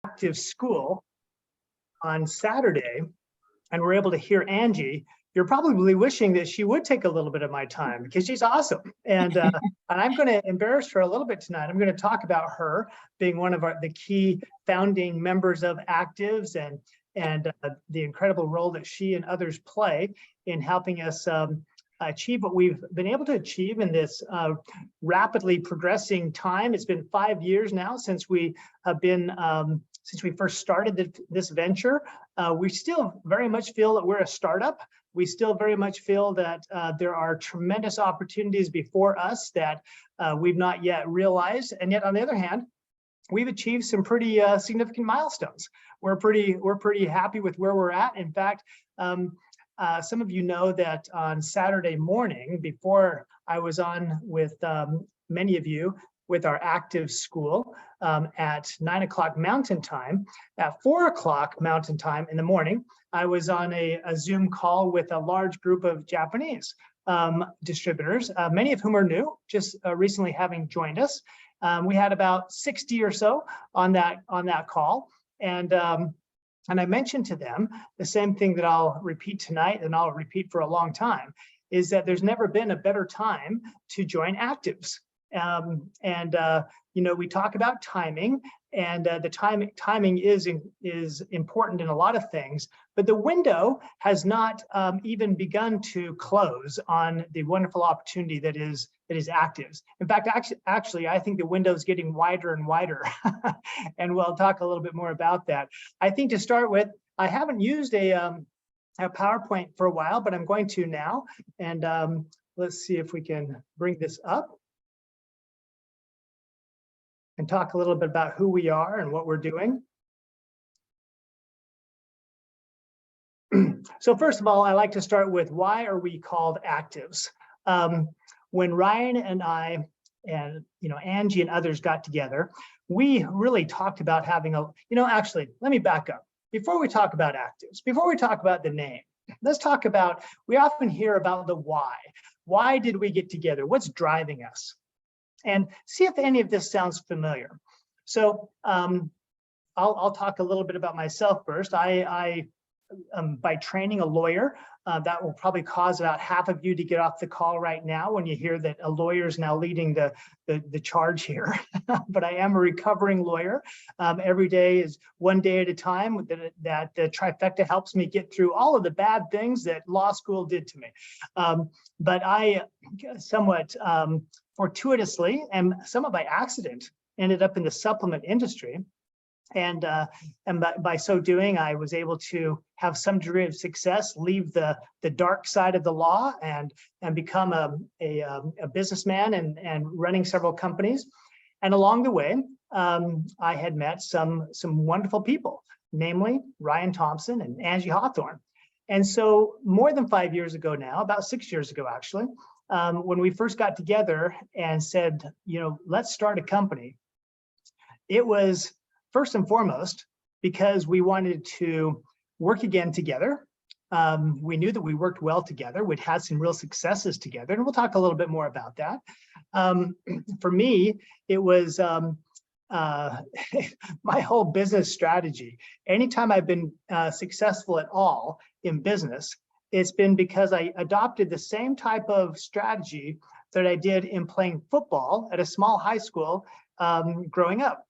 active school on Saturday and we're able to hear Angie, you're probably wishing that she would take a little bit of my time because she's awesome. And I'm going to embarrass her a little bit tonight. I'm going to talk about her being one of the key founding members of Actives and the incredible role that she and others play in helping us achieve what we've been able to achieve in this rapidly progressing time. It's been 5 years now since we have been since we first started this venture. We still very much feel that we're a startup. We still very much feel that there are tremendous opportunities before us that we've not yet realized. And yet, on the other hand, we've achieved some pretty significant milestones. We're pretty happy with where we're at. In fact, some of you know that on Saturday morning, before I was on with many of you with our active school at 9 o'clock Mountain Time, at 4 o'clock Mountain Time in the morning, I was on a Zoom call with a large group of Japanese distributors, many of whom are new, just recently having joined us. We had about 60 or so on that call, and I mentioned to them the same thing that I'll repeat tonight and I'll repeat for a long time, is that there's never been a better time to join Actives. You know, we talk about timing, and the timing is important in a lot of things, but the window has not even begun to close on the wonderful opportunity that is Actives. In fact, actually, I think the window is getting wider and wider, and we'll talk a little bit more about that. I think to start with, I haven't used a PowerPoint for a while, but I'm going to now, and let's see if we can bring this up and talk a little bit about who we are and what we're doing. So first of all, I like to start with, why are we called Actives? When Ryan and I and Angie and others got together, we really talked about having actually, let me back up. Before we talk about Actives, before we talk about the name, let's talk about, we often hear about the why. Why did we get together? What's driving us? And see if any of this sounds familiar. So I'll talk a little bit about myself first. I by training, a lawyer. That will probably cause about half of you to get off the call right now when you hear that a lawyer is now leading the charge here. But I am a recovering lawyer. Every day is one day at a time. That the trifecta helps me get through all of the bad things that law school did to me. But I somewhat fortuitously and somewhat by accident ended up in the supplement industry. And by so doing, I was able to have some degree of success, leave the dark side of the law, and become a businessman and running several companies. And along the way, I had met some wonderful people, namely Ryan Thompson and Angie Hawthorne. And so more than 5 years ago now, about 6 years ago actually, when we first got together and said, let's start a company, it was first and foremost because we wanted to work again together. We knew that we worked well together. We'd had some real successes together, and we'll talk a little bit more about that. For me, it was my whole business strategy. Anytime I've been successful at all in business, it's been because I adopted the same type of strategy that I did in playing football at a small high school growing up.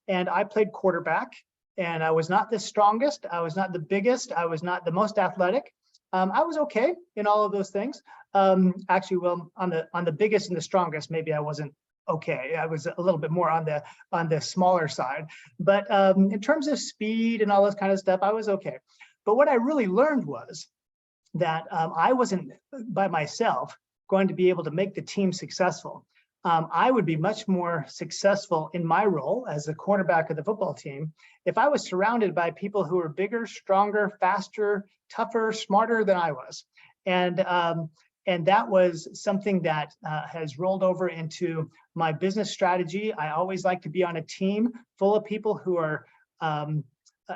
And I played quarterback, and I was not the strongest, I was not the biggest, I was not the most athletic. I was okay in all of those things. Actually, well, on the biggest and the strongest, maybe I wasn't okay. I was a little bit more on the smaller side. But in terms of speed and all this kind of stuff, I was okay. But what I really learned was that I wasn't by myself going to be able to make the team successful. I would be much more successful in my role as the quarterback of the football team if I was surrounded by people who were bigger, stronger, faster, tougher, smarter than I was. And that was something that has rolled over into my business strategy. I always like to be on a team full of people who are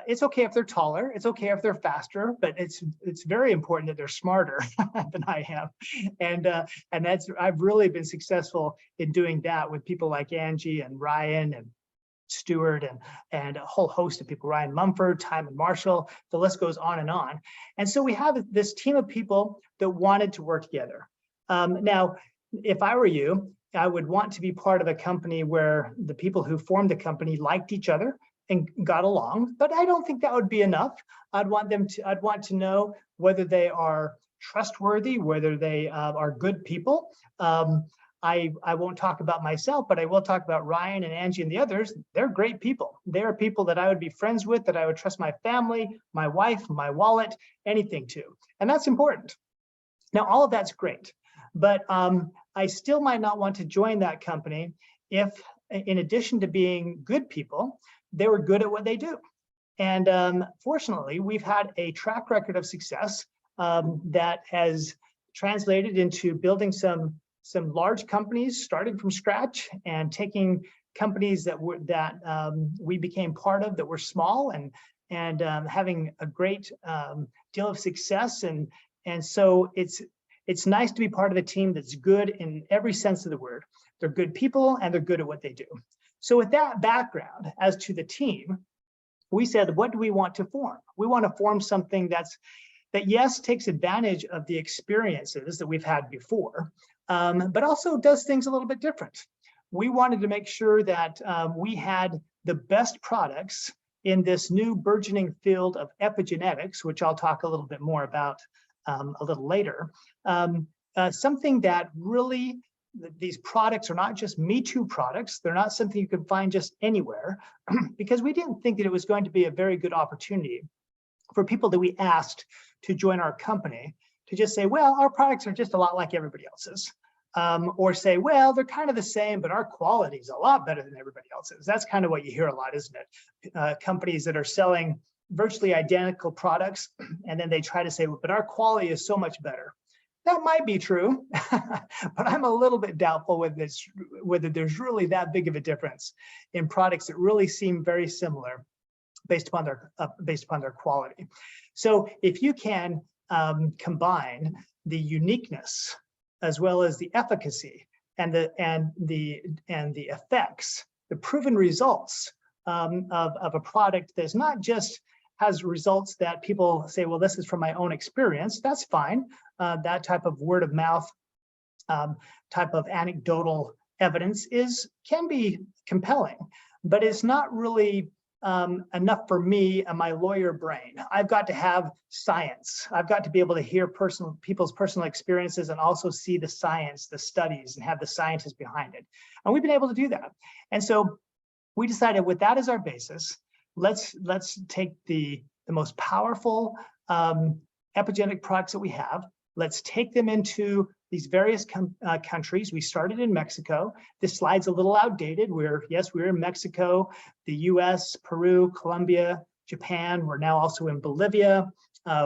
it's okay if they're taller, it's okay if they're faster, but it's very important that they're smarter than I am. And I've really been successful in doing that with people like Angie and Ryan Stewart, and a whole host of people, Ryan Mumford, Timon Marshall, the list goes on and on. And so we have this team of people that wanted to work together. Now, if I were you, I would want to be part of a company where the people who formed the company liked each other and got along, but I don't think that would be enough. I'd want to know whether they are trustworthy, whether they are good people. I won't talk about myself, but I will talk about Ryan and Angie and the others. They're great people. They're people that I would be friends with, that I would trust my family, my wife, my wallet, anything to. And that's important. Now, all of that's great, but I still might not want to join that company if, in addition to being good people, they were good at what they do. And fortunately, we've had a track record of success that has translated into building some large companies, starting from scratch, and taking companies that we became part of that were small, and having a great deal of success. And so it's nice to be part of a team that's good in every sense of the word. They're good people and they're good at what they do. So with that background as to the team, we said, what do we want to form? We want to form something that yes, takes advantage of the experiences that we've had before, but also does things a little bit different. We wanted to make sure that we had the best products in this new burgeoning field of epigenetics, which I'll talk a little bit more about a little later. Something that really, these products are not just Me Too products. They're not something you can find just anywhere, because we didn't think that it was going to be a very good opportunity for people that we asked to join our company to just say, well, our products are just a lot like everybody else's. Or say, well, they're kind of the same, but our quality is a lot better than everybody else's. That's kind of what you hear a lot, isn't it? Companies that are selling virtually identical products, and then they try to say, well, but our quality is so much better. That might be true, but I'm a little bit doubtful whether there's really that big of a difference in products that really seem very similar based upon their quality. So if you can combine the uniqueness as well as the efficacy and the effects, the proven results of a product that's not just has results that people say, well, this is from my own experience, that's fine. That type of word of mouth, type of anecdotal evidence can be compelling, but it's not really enough for me and my lawyer brain. I've got to have science. I've got to be able to hear people's personal experiences and also see the science, the studies, and have the scientists behind it. And we've been able to do that. And so we decided, with that as our basis, let's take the most powerful epigenetic products that we have. Let's take them into these various countries. We started in Mexico. This slide's a little outdated. We're in Mexico, the US, Peru, Colombia, Japan. We're now also in Bolivia.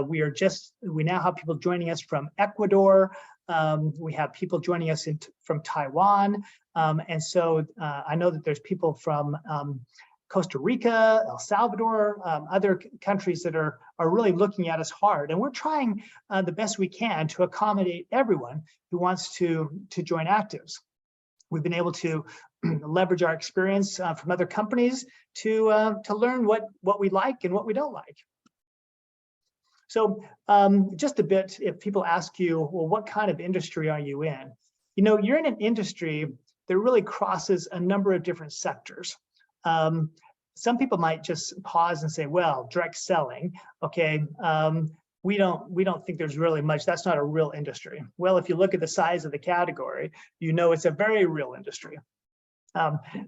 We now have people joining us from Ecuador. We have people joining us from Taiwan. And so I know that there's people from Costa Rica, El Salvador, other countries that are really looking at us hard. And we're trying the best we can to accommodate everyone who wants to join Actives. We've been able to leverage our experience from other companies to learn what we like and what we don't like. So just a bit, if people ask you, well, what kind of industry are you in? You know, you're in an industry that really crosses a number of different sectors. Some people might just pause and say, well, direct selling, okay, we don't think there's really much. That's not a real industry. Well, if you look at the size of the category, you know it's a very real industry.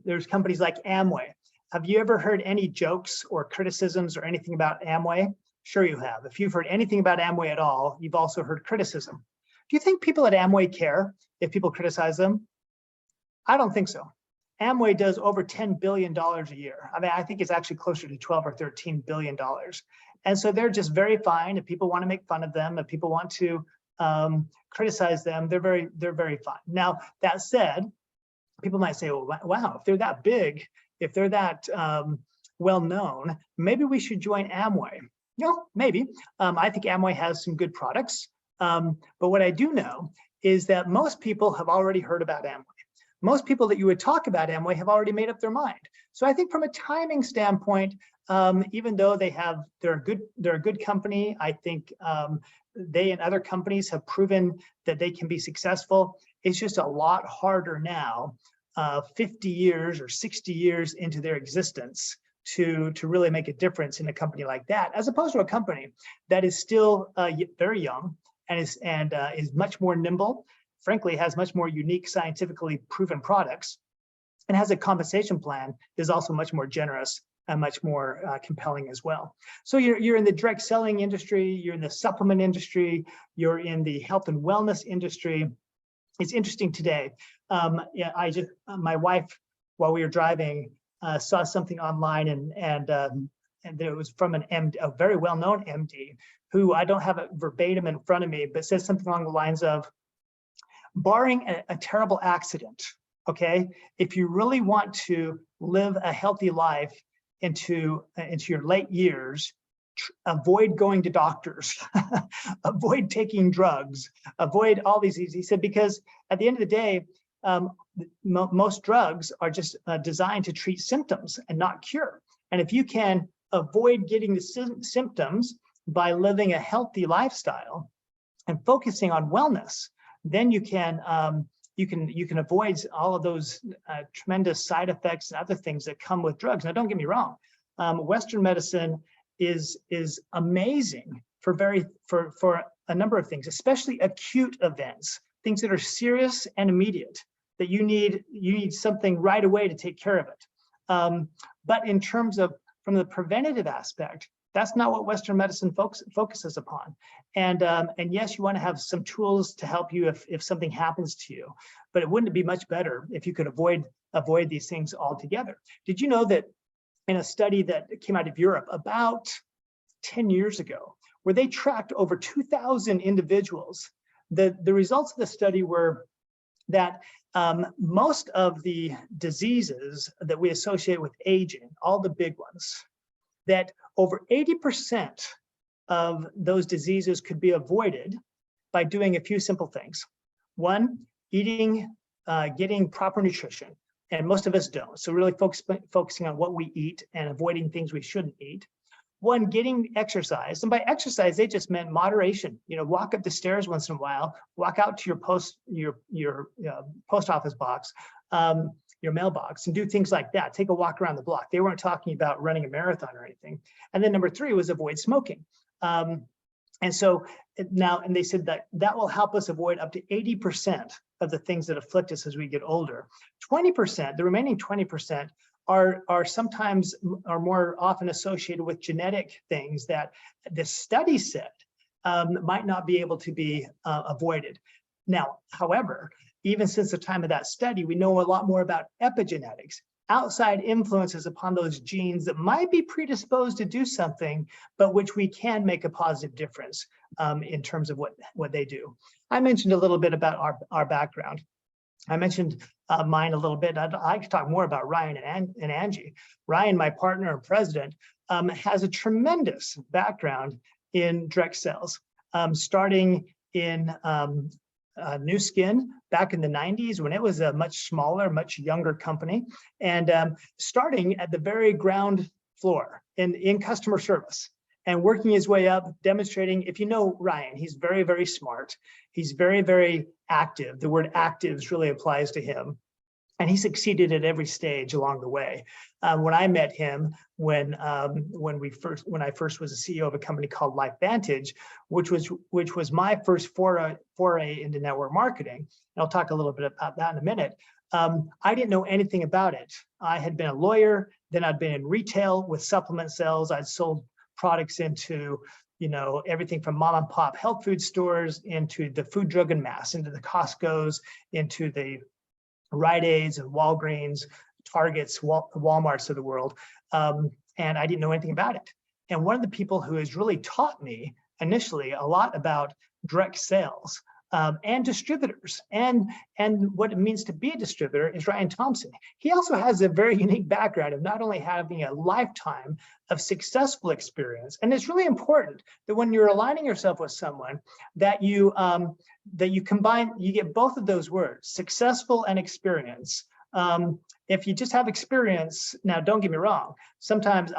There's companies like Amway. Have you ever heard any jokes or criticisms or anything about Amway? Sure you have. If you've heard anything about Amway at all, you've also heard criticism. Do you think people at Amway care if people criticize them? I don't think so. Amway does over $10 billion a year. I mean, I think it's actually closer to 12 or $13 billion. And so they're just very fine. If people want to make fun of them, if people want to criticize them, they're very fine. Now, that said, people might say, well, wow, if they're that big, if they're that well-known, maybe we should join Amway. No, maybe. I think Amway has some good products. But what I do know is that most people have already heard about Amway. most people that you would talk about Amway have already made up their mind. So I think from a timing standpoint, even though they're a good company, I think they and other companies have proven that they can be successful. It's just a lot harder now, 50 years or 60 years into their existence, to really make a difference in a company like that, as opposed to a company that is still very young and is much more nimble, frankly, has much more unique, scientifically proven products, and has a compensation plan that is also much more generous and much more compelling as well. So you're in the direct selling industry, you're in the supplement industry, you're in the health and wellness industry. It's interesting today. Yeah, my wife, while we were driving, saw something online, and it was from a very well-known MD, who I don't have it verbatim in front of me, but says something along the lines of, barring a terrible accident, okay, if you really want to live a healthy life into your late years, avoid going to doctors, avoid taking drugs, avoid all these things. He said, because at the end of the day, most drugs are just designed to treat symptoms and not cure. And if you can avoid getting the symptoms by living a healthy lifestyle and focusing on wellness, then you can avoid all of those tremendous side effects and other things that come with drugs. Now, don't get me wrong, Western medicine is amazing for a number of things, especially acute events, things that are serious and immediate, that you need something right away to take care of it. But in terms of from the preventative aspect, that's not what Western medicine focuses upon. And yes, you want to have some tools to help you if something happens to you, but it wouldn't it be much better if you could avoid these things altogether? Did you know that in a study that came out of Europe about 10 years ago, where they tracked over 2,000 individuals, the results of the study were that most of the diseases that we associate with aging, all the big ones, that over 80% of those diseases could be avoided by doing a few simple things. One, getting proper nutrition, and most of us don't. So really focusing on what we eat and avoiding things we shouldn't eat. One, getting exercise, and by exercise, they just meant moderation. You know, walk up the stairs once in a while, walk out to your post office box, your mailbox, and do things like that. Take a walk around the block. They weren't talking about running a marathon or anything. And then number 3 was avoid smoking. And so now, and they said that will help us avoid up to 80% of the things that afflict us as we get older. 20%, the remaining 20%, are sometimes more often associated with genetic things that the study said might not be able to be avoided. Now, however, even since the time of that study, we know a lot more about epigenetics, outside influences upon those genes that might be predisposed to do something, but which we can make a positive difference in terms of what they do. I mentioned a little bit about our background. I mentioned mine a little bit. I could talk more about Ryan and Angie. Ryan, my partner and president, has a tremendous background in direct sales, starting in New Skin back in the 90s when it was a much smaller, much younger company, and starting at the very ground floor in customer service and working his way up, demonstrating. If you know Ryan, he's very, very smart. He's very, very active. The word active really applies to him. And he succeeded at every stage along the way. When I met him, when I first was the CEO of a company called LifeVantage, which was my first foray into network marketing, and I'll talk a little bit about that in a minute. I didn't know anything about it. I had been a lawyer, then I'd been in retail with supplement sales. I'd sold products into, everything from mom and pop health food stores, into the food, drug, and mass, into the Costco's, into the Rite Aids and Walgreens, Targets, Walmarts of the world. And I didn't know anything about it. And one of the people who has really taught me initially a lot about direct sales and distributors. And what it means to be a distributor is Ryan Thompson. He also has a very unique background of not only having a lifetime of successful experience, and it's really important that when you're aligning yourself with someone that you combine, you get both of those words, successful and experience. If you just have experience, now don't get me wrong, sometimes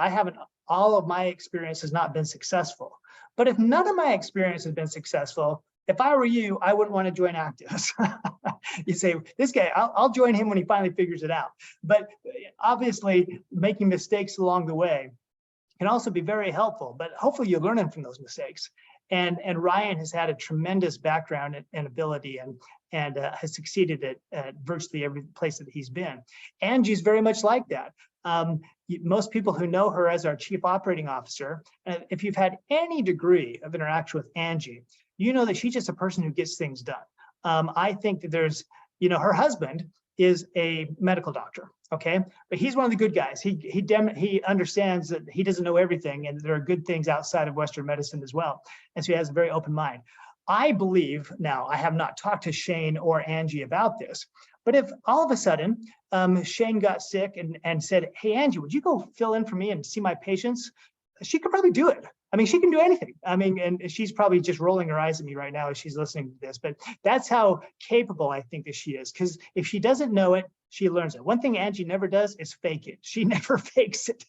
all of my experience has not been successful. But if none of my experience has been successful, if I were you, I wouldn't want to join Actives. You say, this guy, I'll join him when he finally figures it out. But obviously, making mistakes along the way can also be very helpful, but hopefully you're learning from those mistakes. And Ryan has had a tremendous background and ability and has succeeded at virtually every place that he's been. Angie's very much like that. Most people who know her as our Chief Operating Officer, if you've had any degree of interaction with Angie, you know that she's just a person who gets things done. I think that there's, her husband is a medical doctor, okay? But he's one of the good guys. He understands that he doesn't know everything and there are good things outside of Western medicine as well. And so he has a very open mind. I believe, now I have not talked to Shane or Angie about this, but if all of a sudden Shane got sick and said, hey, Angie, would you go fill in for me and see my patients? She could probably do it. I mean, she can do anything. I mean, and she's probably just rolling her eyes at me right now as she's listening to this, but that's how capable I think that she is. Because if she doesn't know it, she learns it. One thing Angie never does is fake it. She never fakes it.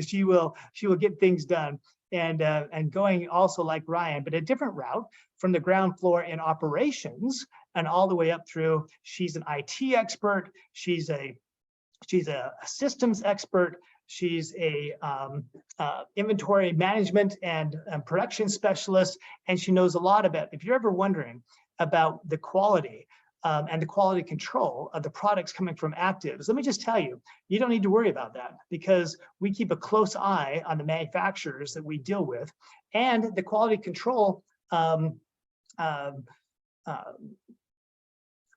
She will get things done. And going also like Ryan, but a different route from the ground floor in operations and all the way up through. She's an IT expert. She's a systems expert. She's a inventory management and production specialist, and she knows a lot about, if you're ever wondering about the quality and the quality control of the products coming from Actives, let me just tell you, you don't need to worry about that because we keep a close eye on the manufacturers that we deal with, and the quality control,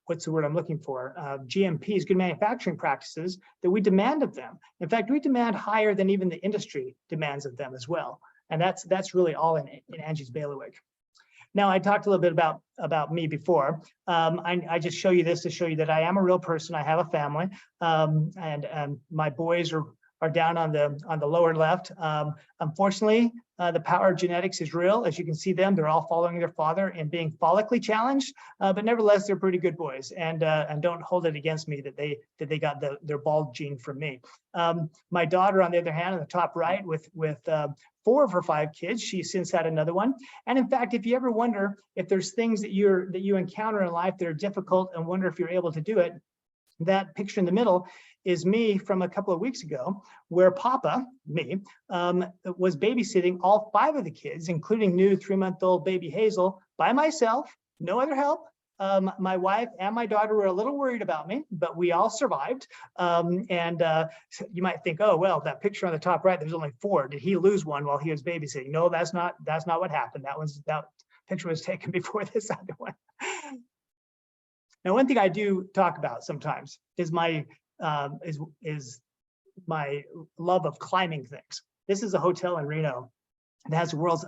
what's the word I'm looking for? GMPs, good manufacturing practices that we demand of them. In fact, we demand higher than even the industry demands of them as well. And that's really all in Angie's bailiwick. Now, I talked a little bit about me before. I just show you this to show you that I am a real person. I have a family, and my boys are down on the lower left. Unfortunately, the power of genetics is real. As you can see them, they're all following their father and being follically challenged, but nevertheless, they're pretty good boys. And don't hold it against me that they got their bald gene from me. My daughter, on the other hand, on the top right, with 4 of her 5 kids, she's since had another one. And in fact, if you ever wonder if there's things that you encounter in life that are difficult and wonder if you're able to do it, that picture in the middle is me from a couple of weeks ago, where Papa, me, was babysitting all 5 of the kids, including new 3-month-old baby Hazel, by myself, no other help. My wife and my daughter were a little worried about me, but we all survived. You might think, oh, well, that picture on the top right, there's only 4. Did he lose one while he was babysitting? No, that's not what happened. That picture was taken before this other one. Now, one thing I do talk about sometimes is my love of climbing things. This is a hotel in Reno that has the world's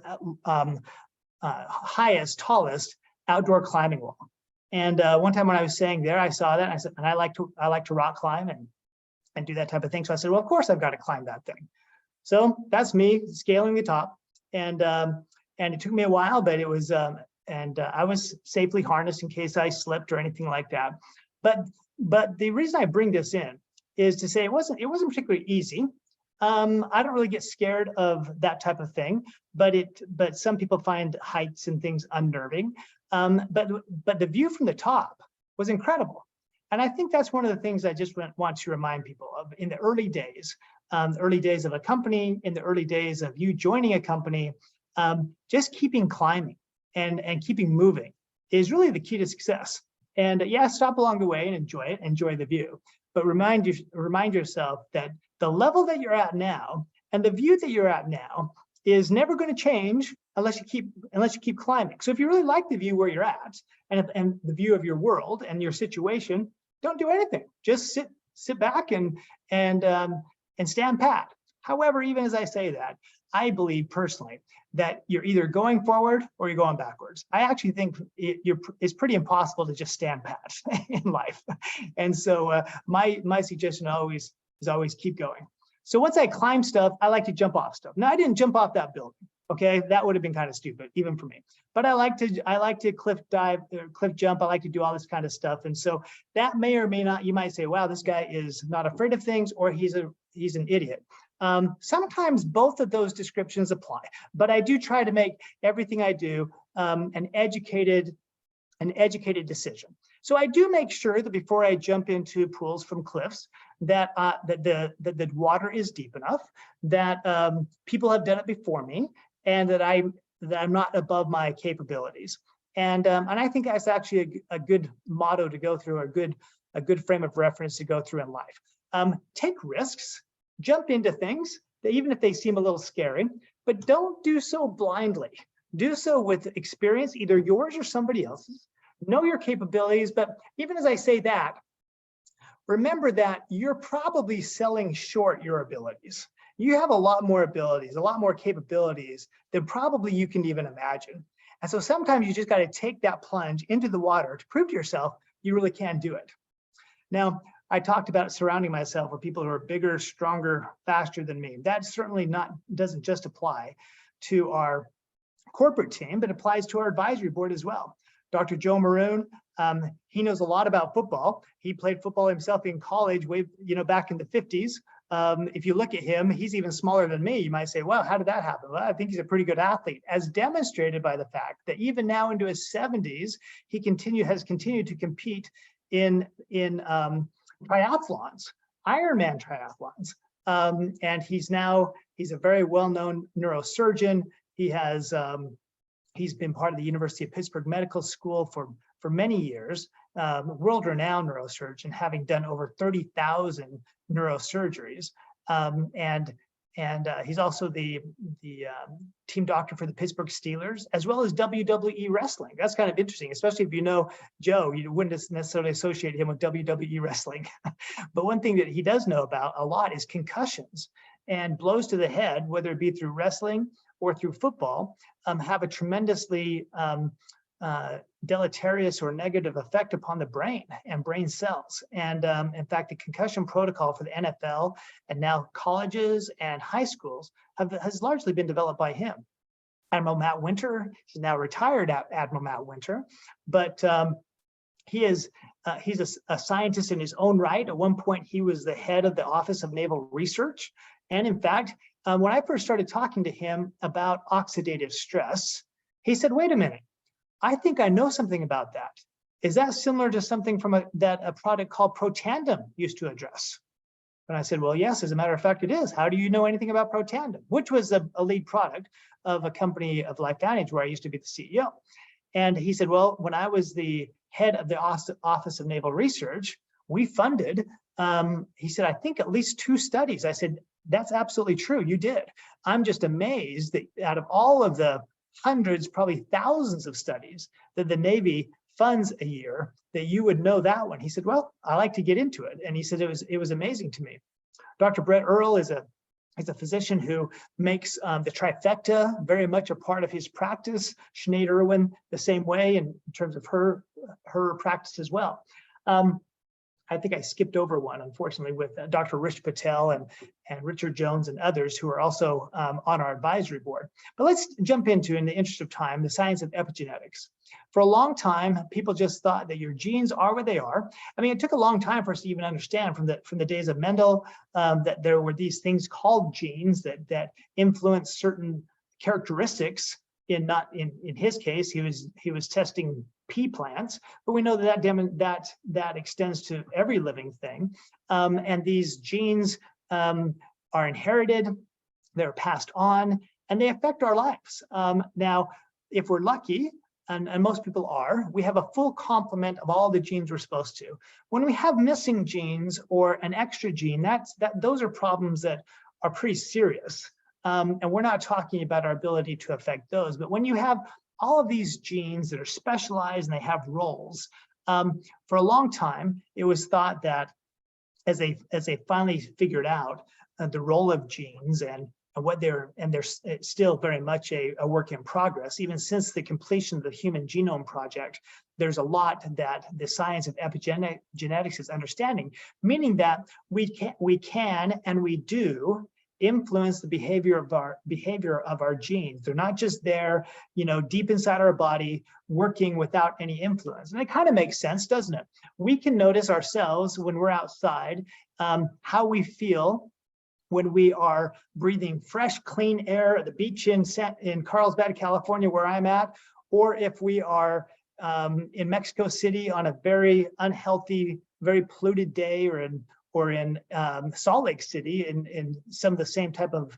highest, tallest outdoor climbing wall. And one time when I was staying there, I saw that, and I said, and I like to rock climb and do that type of thing. So I said, well, of course I've got to climb that thing. So that's me scaling the top, and it took me a while, but it was. I was safely harnessed in case I slipped or anything like that. But the reason I bring this in is to say it wasn't particularly easy. I don't really get scared of that type of thing, but some people find heights and things unnerving. But the view from the top was incredible. And I think that's one of the things I just want to remind people of in the early days of a company, in the early days of you joining a company, just keeping climbing and keeping moving is really the key to success. And yeah, stop along the way and enjoy the view. But remind yourself that the level that you're at now and the view that you're at now is never going to change unless you keep climbing. So if you really like the view where you're at and the view of your world and your situation, don't do anything. Just sit back and stand pat. However, even as I say that, I believe personally that you're either going forward or you're going backwards. I actually think it's pretty impossible to just stand pat in life. And so my suggestion is always keep going. So once I climb stuff, I like to jump off stuff. Now, I didn't jump off that building. Okay, that would have been kind of stupid, even for me. But I like to cliff dive, cliff jump. I like to do all this kind of stuff. And so that may or may not, you might say, wow, this guy is not afraid of things, or he's an idiot. Sometimes both of those descriptions apply, but I do try to make everything I do an educated decision. So I do make sure that before I jump into pools from cliffs, that the water is deep enough, that people have done it before me, and that I'm not above my capabilities. And I think that's actually a good motto to go through, a good frame of reference to go through in life. Take risks, jump into things that even if they seem a little scary, but don't do so blindly. Do so with experience, either yours or somebody else's. Know your capabilities, but even as I say that, remember that you're probably selling short your abilities. You have a lot more abilities, a lot more capabilities than probably you can even imagine. And so sometimes you just got to take that plunge into the water to prove to yourself you really can do it. Now, I talked about surrounding myself with people who are bigger, stronger, faster than me. That certainly doesn't just apply to our corporate team, but applies to our advisory board as well. Dr. Joe Maroon, he knows a lot about football. He played football himself in college back in the 50s. If you look at him, he's even smaller than me. You might say, well, how did that happen? Well, I think he's a pretty good athlete, as demonstrated by the fact that even now into his 70s, he has continued to compete in triathlons, Ironman triathlons. And he's a very well-known neurosurgeon. He's been part of the University of Pittsburgh Medical School for many years, world-renowned neurosurgeon, having done over 30,000 neurosurgeries. And he's also the team doctor for the Pittsburgh Steelers, as well as WWE wrestling. That's kind of interesting, especially if you know Joe, you wouldn't necessarily associate him with WWE wrestling. But one thing that he does know about a lot is concussions, and blows to the head, whether it be through wrestling or through football, have a tremendously deleterious or negative effect upon the brain and brain cells. And in fact, the concussion protocol for the NFL and now colleges and high schools has largely been developed by him. Admiral Matt Winter, he's now retired Admiral Matt Winter, but he's a scientist in his own right. At one point, he was the head of the Office of Naval Research. And in fact, when I first started talking to him about oxidative stress, he said, wait a minute, I think I know something about that. Is that similar to something from that a product called Protandim used to address? And I said, well, yes, as a matter of fact, it is. How do you know anything about Protandim? Which was a lead product of a company of LifeVantage where I used to be the CEO. And he said, well, when I was the head of the Office of Naval Research, we funded, he said, I think at least 2 studies. I said, that's absolutely true, you did. I'm just amazed that out of all of the hundreds, probably thousands of studies that the Navy funds a year, that you would know that one. He said, well, I like to get into it. And he said, it was amazing to me. Dr. Brett Earl is a physician who makes the trifecta very much a part of his practice. Sinead Irwin, the same way in terms of her practice as well. I think I skipped over one, unfortunately, with Dr. Rich Patel and Richard Jones and others who are also on our advisory board. But let's jump into, in the interest of time, the science of epigenetics. For a long time, people just thought that your genes are what they are. I mean, it took a long time for us to even understand from the days of Mendel that there were these things called genes that influence certain characteristics. In his case, he was testing pea plants, but we know that extends to every living thing. And these genes are inherited, they're passed on, and they affect our lives. Now, if we're lucky, and most people are, we have a full complement of all the genes we're supposed to. When we have missing genes or an extra gene, those are problems that are pretty serious. And we're not talking about our ability to affect those, but when you have all of these genes that are specialized and they have roles, for a long time, it was thought that as they finally figured out the role of genes and what they're still very much a work in progress. Even since the completion of the Human Genome Project, there's a lot that the science of epigenetics is understanding, meaning that we can and we do influence the behavior of our genes. They're not just there, deep inside our body, working without any influence. And it kind of makes sense, doesn't it? We can notice ourselves when we're outside, how we feel when we are breathing fresh, clean air at the beach in Carlsbad, California, where I'm at, or if we are in Mexico City on a very unhealthy, very polluted day, or in Salt Lake City, in some of the same type of,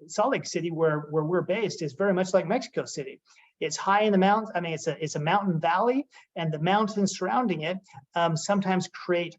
Salt Lake City where we're based is very much like Mexico City. It's high in the mountains. I mean, it's a mountain valley, and the mountains surrounding it sometimes create,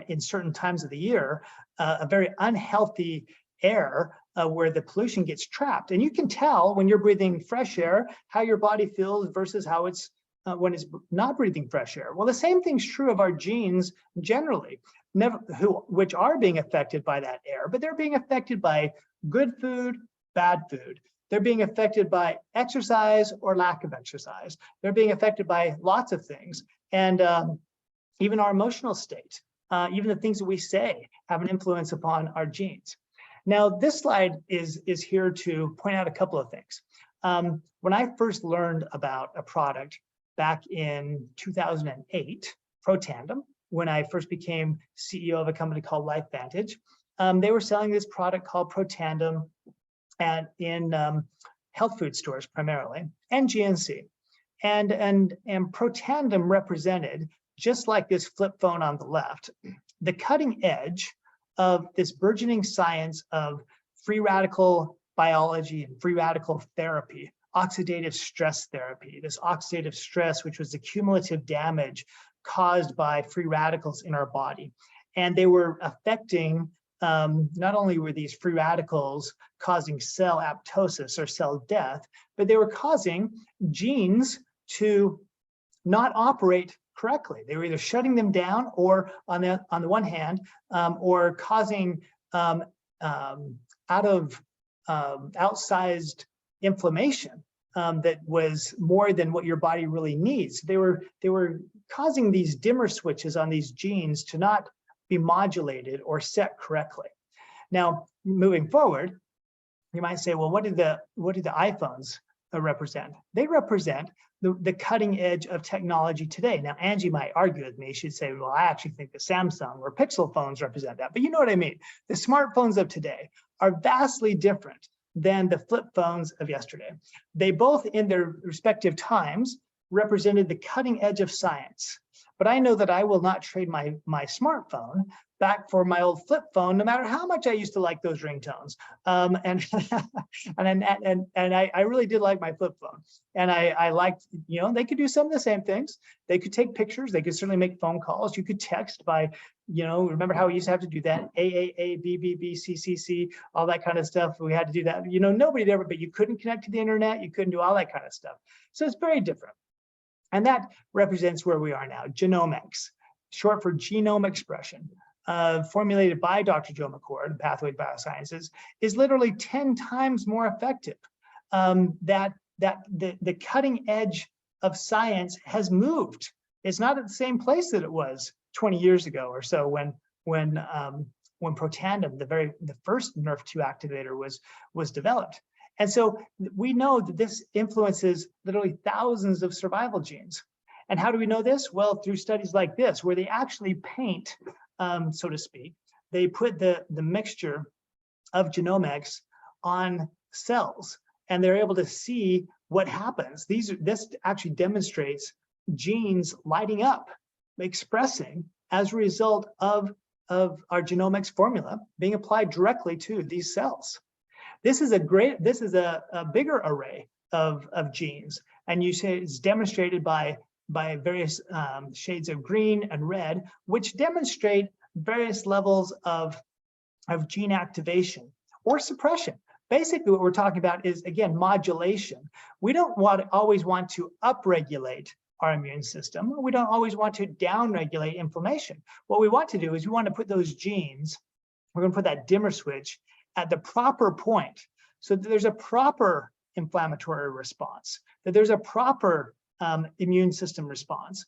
in certain times of the year, a very unhealthy air where the pollution gets trapped. And you can tell when you're breathing fresh air how your body feels versus how it's when it's not breathing fresh air. Well, the same thing's true of our genes generally, which are being affected by that air, but they're being affected by good food, bad food. They're being affected by exercise or lack of exercise. They're being affected by lots of things. And even our emotional state, even the things that we say have an influence upon our genes. Now, this slide is here to point out a couple of things. When I first learned about a product back in 2008, Protandim, when I first became CEO of a company called LifeVantage, they were selling this product called Protandim in health food stores primarily, and GNC. And Protandim represented, just like this flip phone on the left, the cutting edge of this burgeoning science of free radical biology and free radical therapy, oxidative stress therapy, this oxidative stress, which was the cumulative damage caused by free radicals in our body. And they were affecting, not only were these free radicals causing cell apoptosis or cell death, but they were causing genes to not operate correctly. They were either shutting them down, or on the one hand, or causing outsized inflammation that was more than what your body really needs. They were causing these dimmer switches on these genes to not be modulated or set correctly. Now, moving forward, you might say, well, what did the iPhones represent? They represent the cutting edge of technology today. Now, Angie might argue with me. She'd say, well, I actually think the Samsung or Pixel phones represent that. But you know what I mean? The smartphones of today are vastly different than the flip phones of yesterday. They both, in their respective times, represented the cutting edge of science. But I know that I will not trade my smartphone back for my old flip phone, no matter how much I used to like those ringtones. And I really did like my flip phone. And I liked, they could do some of the same things. They could take pictures. They could certainly make phone calls. You could text by, remember how we used to have to do that? AAA, BBB, CCC, all that kind of stuff. We had to do that. Nobody did ever, but you couldn't connect to the internet. You couldn't do all that kind of stuff. So it's very different. And that represents where we are now. Genomics, short for genome expression, formulated by Dr. Joe McCord, Pathway Biosciences, is literally 10 times more effective. That the cutting edge of science has moved. It's not at the same place that it was 20 years ago or so when Protandim, the first Nrf2 activator, was developed. And so we know that this influences literally thousands of survival genes. And how do we know this? Well, through studies like this, where they actually paint, so to speak, they put the mixture of genomics on cells, and they're able to see what happens. This actually demonstrates genes lighting up, expressing as a result of our genomics formula being applied directly to these cells. This is a bigger array of genes, and you say it's demonstrated by various shades of green and red, which demonstrate various levels of gene activation or suppression. Basically, what we're talking about is, again, modulation. We don't always want to upregulate our immune system. We don't always want to downregulate inflammation. What we want to do is we want to put those genes we're going to put that dimmer switch at the proper point so that there's a proper inflammatory response, that there's a proper immune system response,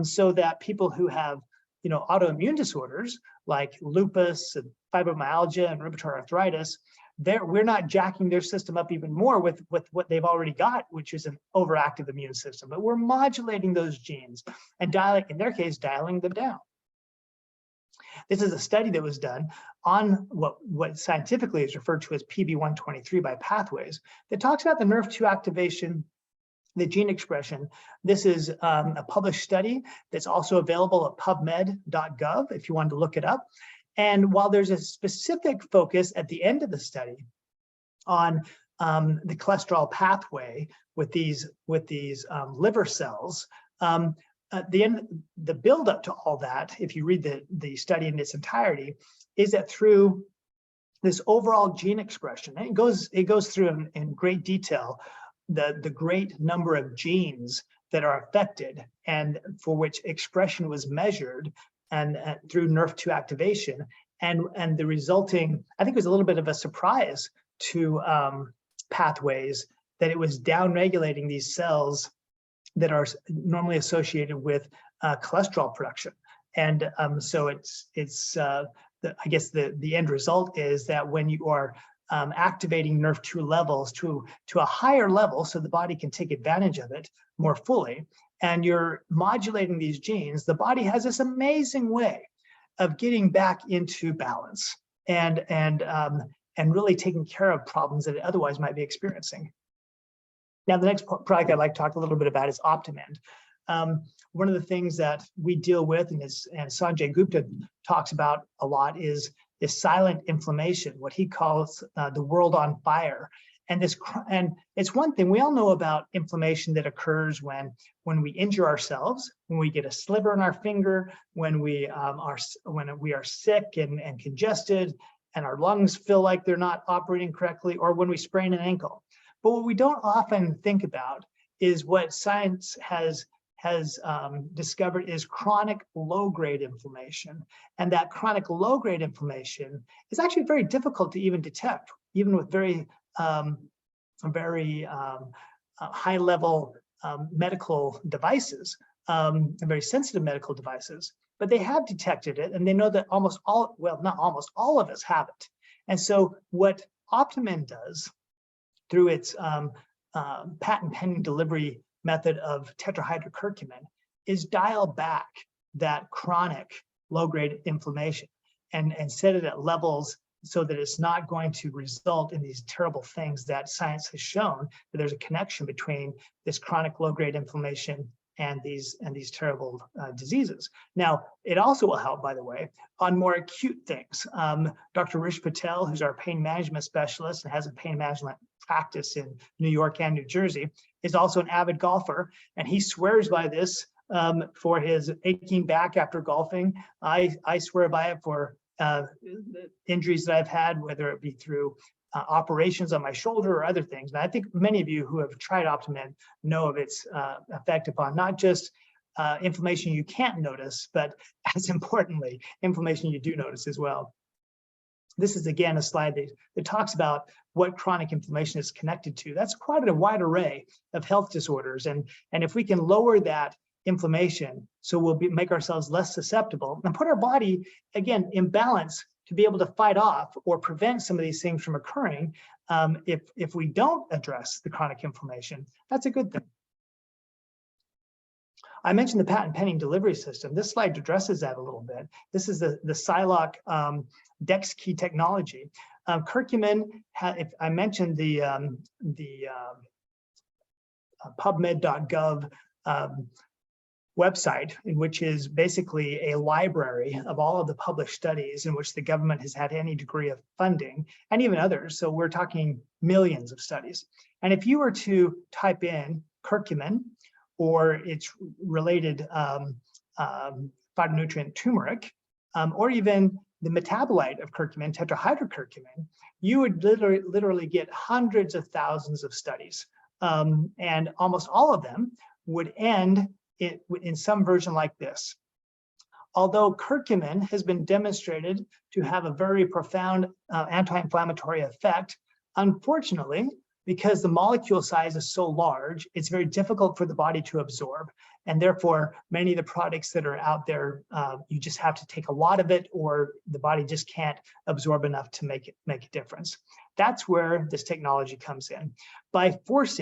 so that people who have, autoimmune disorders like lupus and fibromyalgia and rheumatoid arthritis, we're not jacking their system up even more with what they've already got, which is an overactive immune system, but we're modulating those genes and in their case, dialing them down. This is a study that was done on what scientifically is referred to as PB123 by pathways that talks about the NRF2 activation, the gene expression. This is a published study that's also available at pubmed.gov if you wanted to look it up. And while there's a specific focus at the end of the study on the cholesterol pathway with these liver cells, at the end, the buildup to all that, if you read the study in its entirety, is that through this overall gene expression, and it goes through in great detail the great number of genes that are affected and for which expression was measured and through NRF2 activation, and the resulting, I think it was a little bit of a surprise to pathways that it was downregulating these cells that are normally associated with cholesterol production. And so I guess the end result is that when you are activating NRF2 levels to a higher level so the body can take advantage of it more fully, and you're modulating these genes, the body has this amazing way of getting back into balance and really taking care of problems that it otherwise might be experiencing. Now, the next product I'd like to talk a little bit about is Optimend. One of the things that we deal with, and Sanjay Gupta talks about a lot, is silent inflammation, what he calls the world on fire. And it's one thing we all know about inflammation that occurs when we injure ourselves, when we get a sliver in our finger, when we are sick and congested, and our lungs feel like they're not operating correctly, or when we sprain an ankle. But what we don't often think about is what science has discovered is chronic low-grade inflammation. And that chronic low-grade inflammation is actually very difficult to even detect, even with very high-level medical devices, very sensitive medical devices. But they have detected it, and they know that almost all, well, not almost, all of us have it. And so what Optimend does through its patent pending delivery method of tetrahydrocurcumin is dial back that chronic low-grade inflammation and set it at levels so that it's not going to result in these terrible things that science has shown that there's a connection between this chronic low-grade inflammation and these terrible diseases. Now, it also will help, by the way, on more acute things. Dr. Rish Patel, who's our pain management specialist and has a pain management practice in New York and New Jersey, is also an avid golfer, and he swears by this for his aching back after golfing. I swear by it for injuries that I've had, whether it be through operations on my shoulder or other things. And I think many of you who have tried Optimend know of its effect upon not just inflammation you can't notice, but as importantly, inflammation you do notice as well. This is, again, a slide that talks about what chronic inflammation is connected to. That's quite a wide array of health disorders. And if we can lower that inflammation, so we'll make ourselves less susceptible and put our body, again, in balance to be able to fight off or prevent some of these things from occurring, if we don't address the chronic inflammation, that's a good thing. I mentioned the patent pending delivery system. This slide addresses that a little bit. This is the Psylock DEX key technology. Curcumin, if I mentioned the PubMed.gov website, in which is basically a library of all of the published studies in which the government has had any degree of funding, and even others. So we're talking millions of studies. And if you were to type in curcumin or its related phytonutrient turmeric, or even the metabolite of curcumin, tetrahydrocurcumin, you would literally get hundreds of thousands of studies. And almost all of them would end in some version like this. although curcumin has been demonstrated to have a very profound anti-inflammatory effect, unfortunately, because the molecule size is so large, it's very difficult for the body to absorb. And therefore, many of the products that are out there, you just have to take a lot of it, or the body just can't absorb enough to make a difference. That's where this technology comes in. By first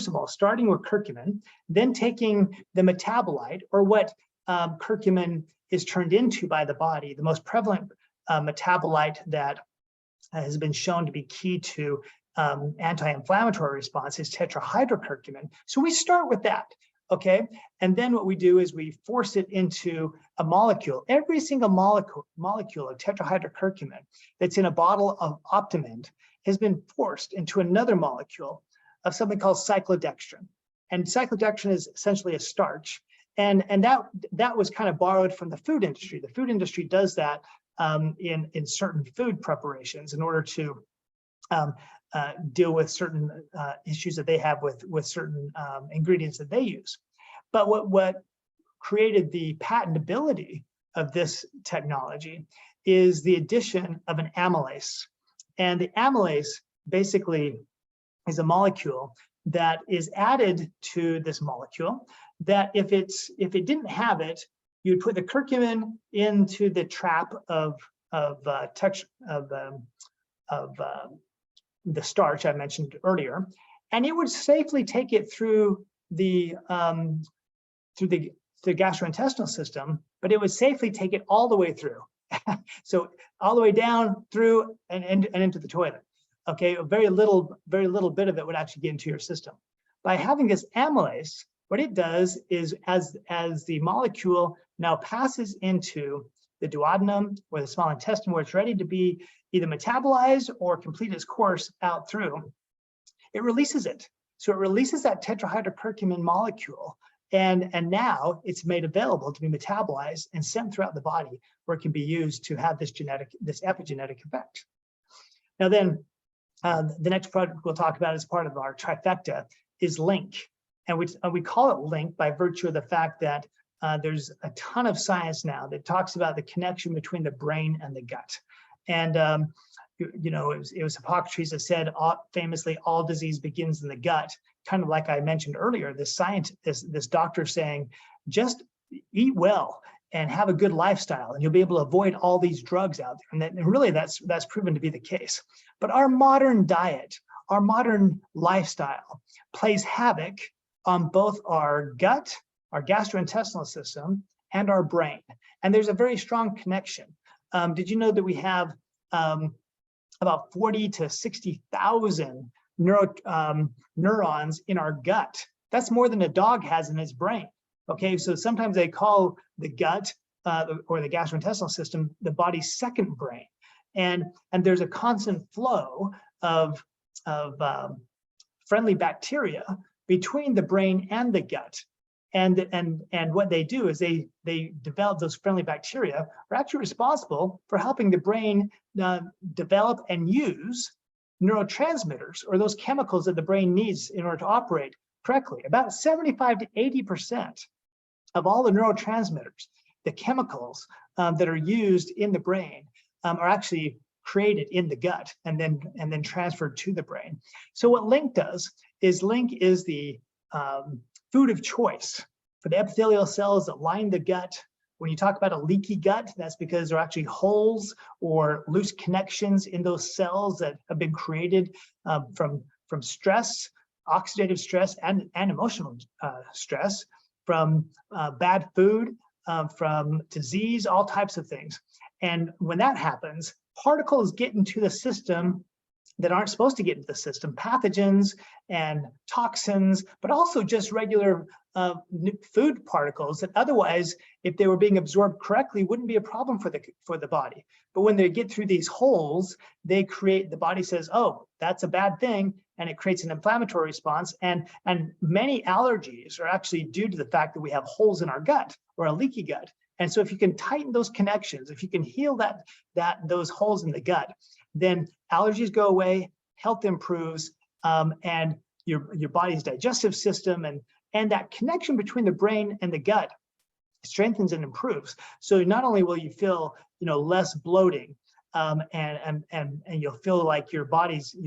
of all, starting with curcumin, then taking the metabolite, or what curcumin is turned into by the body, the most prevalent metabolite that has been shown to be key to anti-inflammatory response is tetrahydrocurcumin. So we start with that, okay? And then what we do is we force it into a molecule. Every single molecule of tetrahydrocurcumin that's in a bottle of Optimend has been forced into another molecule of something called cyclodextrin. And cyclodextrin is essentially a starch. And that was kind of borrowed from the food industry. The food industry does that in certain food preparations in order to deal with certain issues that they have with certain ingredients that they use. But what created the patentability of this technology is the addition of an amylase. And the amylase basically is a molecule that is added to this molecule that if it didn't have it, you'd put the curcumin into the trap of the starch I mentioned earlier, and it would safely take it through the gastrointestinal system, but it would safely take it all the way through. So all the way down through and into the toilet. Okay, very little bit of it would actually get into your system. By having this amylase, what it does is as the molecule now passes into the duodenum or the small intestine, where it's ready to be either metabolized or complete its course out through, it releases it. So it releases that tetrahydrocurcumin molecule, and now it's made available to be metabolized and sent throughout the body, where it can be used to have this epigenetic effect. Now then, the next product we'll talk about as part of our trifecta is Link. And we call it Link by virtue of the fact that there's a ton of science now that talks about the connection between the brain and the gut. And you know, it was Hippocrates that said famously, all disease begins in the gut. Kind of like I mentioned earlier, this doctor saying, just eat well and have a good lifestyle, and you'll be able to avoid all these drugs out there. And really, that's proven to be the case. But our modern diet, our modern lifestyle, plays havoc on both our gut, our gastrointestinal system, and our brain. And there's a very strong connection. Did you know that we have about 40 to 60,000 neurons in our gut? That's more than a dog has in its brain. Okay, so sometimes they call the gut or the gastrointestinal system the body's second brain, and there's a constant flow of friendly bacteria between the brain and the gut. And what they do is they develop those friendly bacteria are actually responsible for helping the brain develop and use neurotransmitters, or those chemicals that the brain needs in order to operate correctly. About 75 to 80% of all the neurotransmitters, the chemicals that are used in the brain, are actually created in the gut and then transferred to the brain. So what Link does is Link is the food of choice for the epithelial cells that line the gut. When you talk about a leaky gut, that's because there are actually holes or loose connections in those cells that have been created from stress, oxidative stress, and emotional stress, from bad food, from disease, all types of things. And when that happens, particles get into the system that aren't supposed to get into the system, pathogens and toxins, but also just regular food particles that otherwise, if they were being absorbed correctly, wouldn't be a problem for the body. But when they get through these holes, the body says, oh, that's a bad thing, and it creates an inflammatory response. And many allergies are actually due to the fact that we have holes in our gut or a leaky gut. And so if you can tighten those connections, if you can heal those holes in the gut, then allergies go away, health improves, and your body's digestive system and that connection between the brain and the gut strengthens and improves. So not only will you feel, less bloating, and you'll feel like your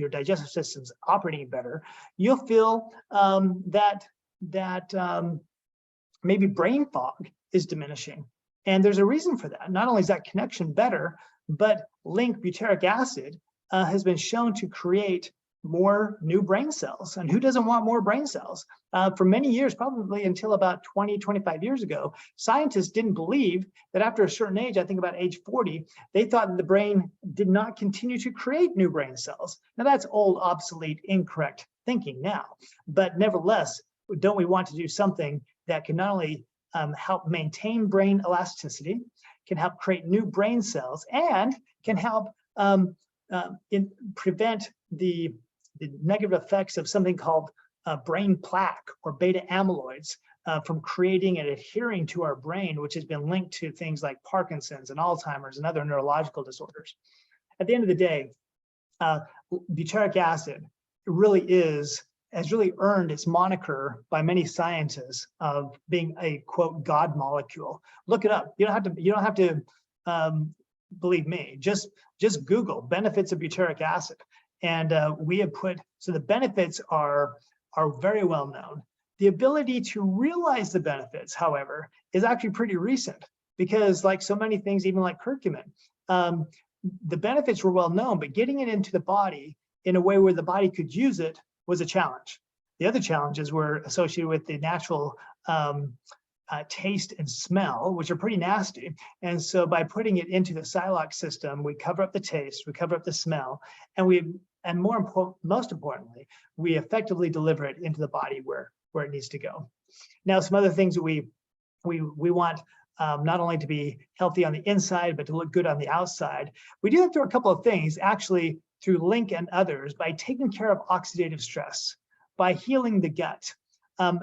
digestive system's operating better, you'll feel that maybe brain fog is diminishing. And there's a reason for that. Not only is that connection better, but Link butyric acid has been shown to create more new brain cells. And who doesn't want more brain cells? For many years, probably until about 20, 25 years ago, scientists didn't believe that after a certain age, I think about age 40, they thought that the brain did not continue to create new brain cells. Now that's old, obsolete, incorrect thinking now. But nevertheless, don't we want to do something that can not only help maintain brain elasticity, can help create new brain cells, and can help prevent the negative effects of something called brain plaque or beta amyloids from creating and adhering to our brain, which has been linked to things like Parkinson's and Alzheimer's and other neurological disorders. At the end of the day, butyric acid has really earned its moniker by many scientists of being a, quote, God molecule. Look it up. You don't have to believe me. Just Google benefits of butyric acid. And we have so the benefits are very well known. The ability to realize the benefits, however, is actually pretty recent, because like so many things, even like curcumin, the benefits were well known, but getting it into the body in a way where the body could use it was a challenge. The other challenges were associated with the natural taste and smell, which are pretty nasty. And so by putting it into the Silox system, we cover up the taste, we cover up the smell, and most importantly, we effectively deliver it into the body where it needs to go. Now, some other things that we want not only to be healthy on the inside, but to look good on the outside. We do that through a couple of things, actually through Link and others, by taking care of oxidative stress, by healing the gut.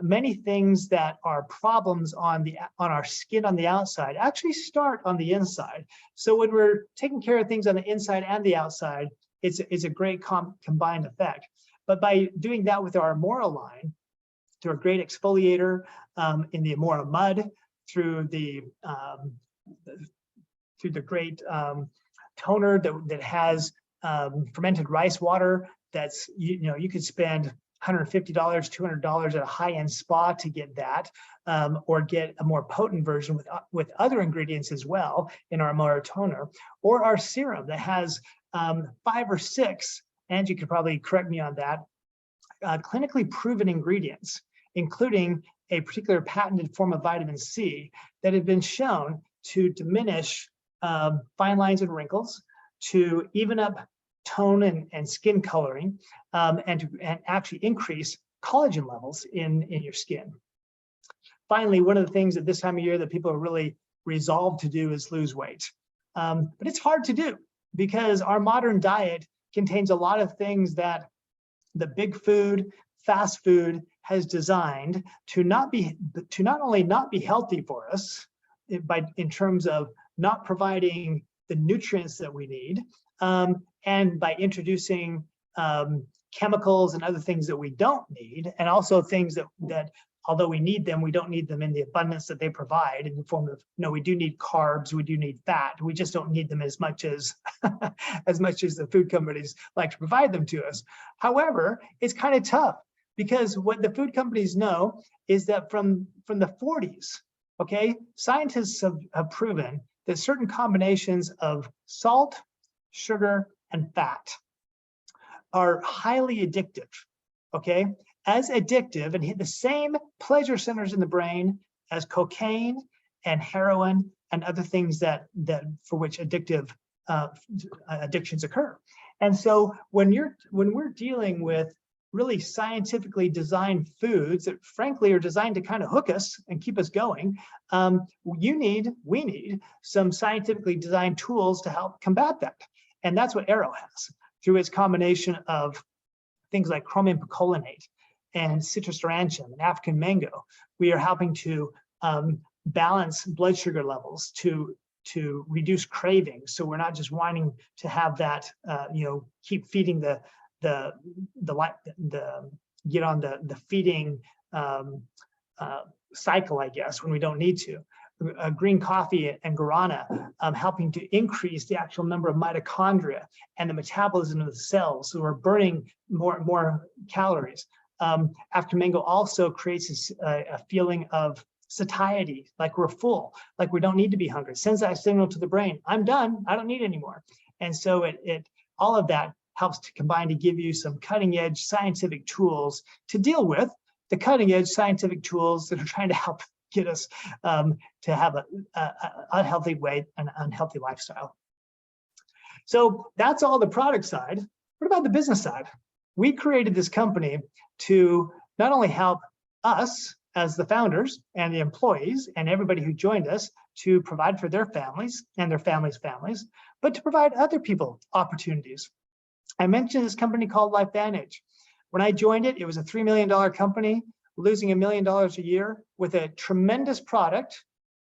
Many things that are problems on our skin on the outside actually start on the inside. So when we're taking care of things on the inside and the outside, it's a great combined effect. But by doing that with our Amora line, through a great exfoliator in the Amora mud, through the great toner that has fermented rice water, that's you could spend $150, $200 at a high-end spa to get that, or get a more potent version with other ingredients as well in our Amora toner, or our serum that has 5 or 6, and you could probably correct me on that, clinically proven ingredients, including a particular patented form of vitamin C that have been shown to diminish fine lines and wrinkles, to even up tone and skin coloring, and actually increase collagen levels in your skin. Finally, one of the things at this time of year that people are really resolved to do is lose weight. But it's hard to do because our modern diet contains a lot of things that the big food, fast food has designed to not only not be healthy for us in terms of not providing the nutrients that we need, and by introducing chemicals and other things that we don't need, and also things that although we need them, we don't need them in the abundance that they provide in the form of, we do need carbs, we do need fat, we just don't need them as much as the food companies like to provide them to us. However, it's kind of tough because what the food companies know is that from the 40s, okay, scientists have proven that certain combinations of salt, sugar, and fat are highly addictive, okay? As addictive and hit the same pleasure centers in the brain as cocaine and heroin and other things that for which addictions occur. And so when we're dealing with really scientifically designed foods that frankly are designed to kind of hook us and keep us going, we need some scientifically designed tools to help combat that. And that's what Arrow has through its combination of things like chromium picolinate and citrus aurantium and African mango. We are helping to balance blood sugar levels to reduce cravings. So we're not just wanting to have that, keep feeding get on the feeding cycle, I guess, when we don't need to. green coffee and guarana, helping to increase the actual number of mitochondria and the metabolism of the cells, so we're burning more and more calories. After mango also creates a feeling of satiety, like we're full, like we don't need to be hungry. It sends that signal to the brain, I'm done, I don't need any more. And so all of that helps to combine to give you some cutting edge scientific tools to deal with the cutting edge scientific tools that are trying to help get us to have an unhealthy weight and unhealthy lifestyle. So that's all the product side. What about the business side? We created this company to not only help us as the founders and the employees and everybody who joined us to provide for their families and their families' families, but to provide other people opportunities. I mentioned this company called LifeVantage. When I joined it, it was a $3 million company, losing $1 million a year with a tremendous product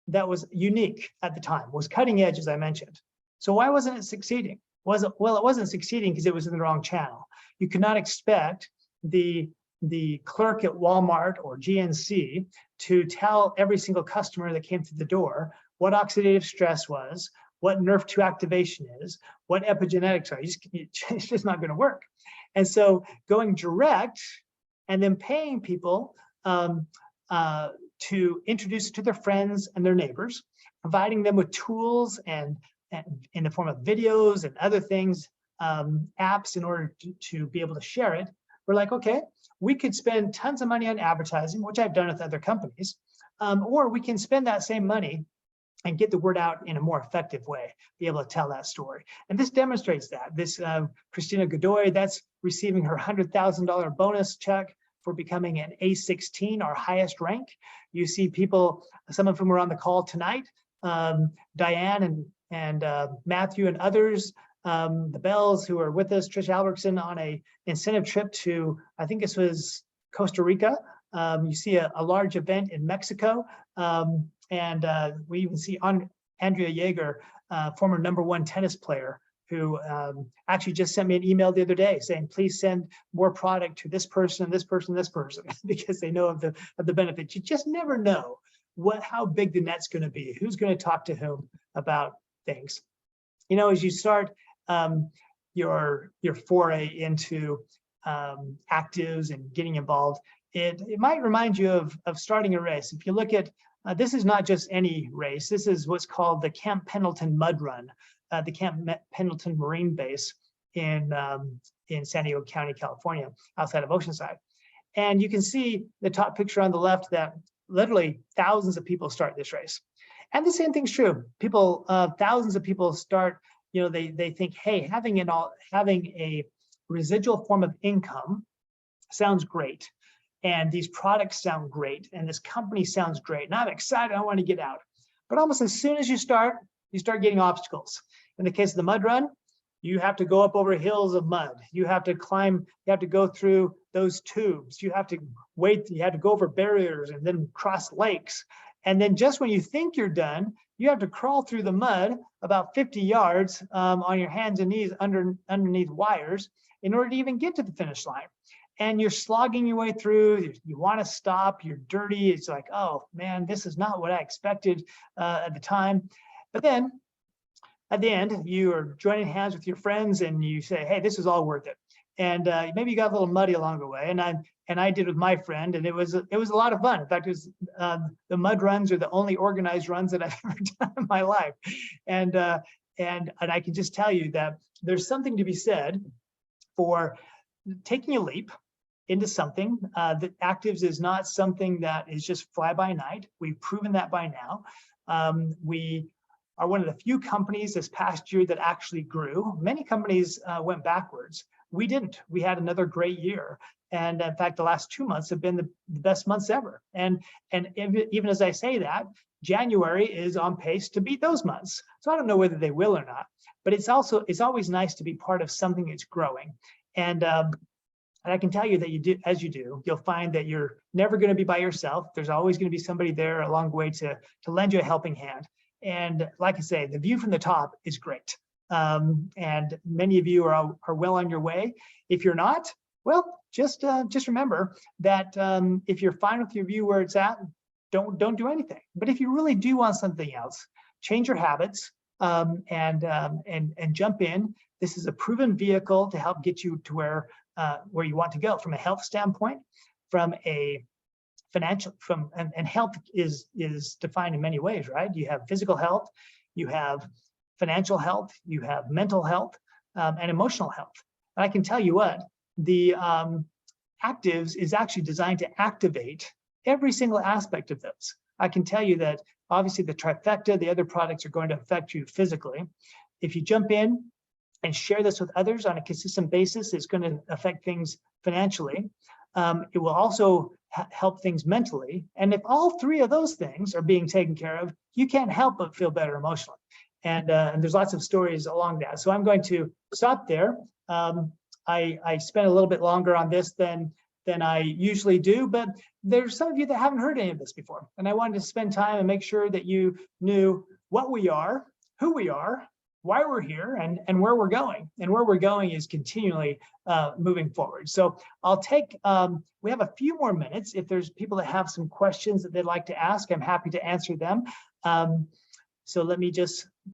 that was unique at the time, was cutting edge, as I mentioned. So why wasn't it succeeding? Well, it wasn't succeeding because it was in the wrong channel. You could not expect the clerk at Walmart or GNC to tell every single customer that came through the door what oxidative stress was, what NRF2 activation is, what epigenetics are. It's just not going to work. And so going direct and then paying people to introduce it to their friends and their neighbors, providing them with tools and in the form of videos and other things, apps in order to be able to share it. We're like, okay, we could spend tons of money on advertising, which I've done with other companies, or we can spend that same money and get the word out in a more effective way, be able to tell that story. And this demonstrates that. This Christina Godoy, that's receiving her $100,000 bonus check for becoming an A16, our highest rank. You see people, some of whom are on the call tonight, Diane and Matthew and others, the Bells who are with us, Trish Albertson on a incentive trip to, I think this was Costa Rica. You see a large event in Mexico. And we even see Andrea Jaeger, former #1 tennis player, who actually just sent me an email the other day saying, please send more product to this person, this person, this person, because they know of the benefits. You just never know how big the net's going to be, who's going to talk to whom about things. You know, as you start your foray into actives and getting involved, it might remind you of starting a race. If you look at this is not just any race. This is what's called the Camp Pendleton Mud Run, the Camp Pendleton Marine Base in San Diego County, California, outside of Oceanside. And you can see the top picture on the left that literally thousands of people start this race. And the same thing's true. People, thousands of people start. You know, they think, hey, having a residual form of income sounds great. And these products sound great, and this company sounds great, and I'm excited, I want to get out. But almost as soon as you start getting obstacles. In the case of the mud run, you have to go up over hills of mud. You have to climb, you have to go through those tubes. You have to wait, you have to go over barriers and then cross lakes. And then just when you think you're done, you have to crawl through the mud about 50 yards on your hands and knees underneath wires in order to even get to the finish line. And you're slogging your way through, you want to stop, you're dirty. It's like, oh man, this is not what I expected at the time. But then at the end, you are joining hands with your friends and you say, hey, this is all worth it. And maybe you got a little muddy along the way. And I did with my friend, and it was a lot of fun. In fact, it was the mud runs are the only organized runs that I've ever done in my life. And I can just tell you that there's something to be said for taking a leap into something that actives is not something that is just fly by night. We've proven that by now. We are one of the few companies this past year that actually grew. Many companies went backwards. We didn't. We had another great year. And in fact, the last 2 months have been the best months ever. And even as I say that, January is on pace to beat those months. So I don't know whether they will or not, but it's always nice to be part of something that's growing. And I can tell you that as you do, you'll find that you're never going to be by yourself. There's always going to be somebody there along the way to lend you a helping hand. And like I say, the view from the top is great. And many of you are well on your way. If you're not, well, just remember that if you're fine with your view where it's at, don't do anything. But if you really do want something else, change your habits, and jump in. This is a proven vehicle to help get you to where you want to go from a health standpoint, from a financial, and health is defined in many ways, right? You have physical health, you have financial health, you have mental health, and emotional health. And I can tell you what, the Actives is actually designed to activate every single aspect of those. I can tell you that obviously the trifecta, the other products are going to affect you physically. If you jump in and share this with others on a consistent basis, it's going to affect things financially. It will also help things mentally. And if all three of those things are being taken care of, you can't help but feel better emotionally. And there's lots of stories along that. So I'm going to stop there. I spent a little bit longer on this than I usually do, but there's some of you that haven't heard any of this before. And I wanted to spend time and make sure that you knew what we are, who we are, why we're here, and where we're going. And where we're going is continually moving forward. So I'll take, we have a few more minutes. If there's people that have some questions that they'd like to ask, I'm happy to answer them. So let me just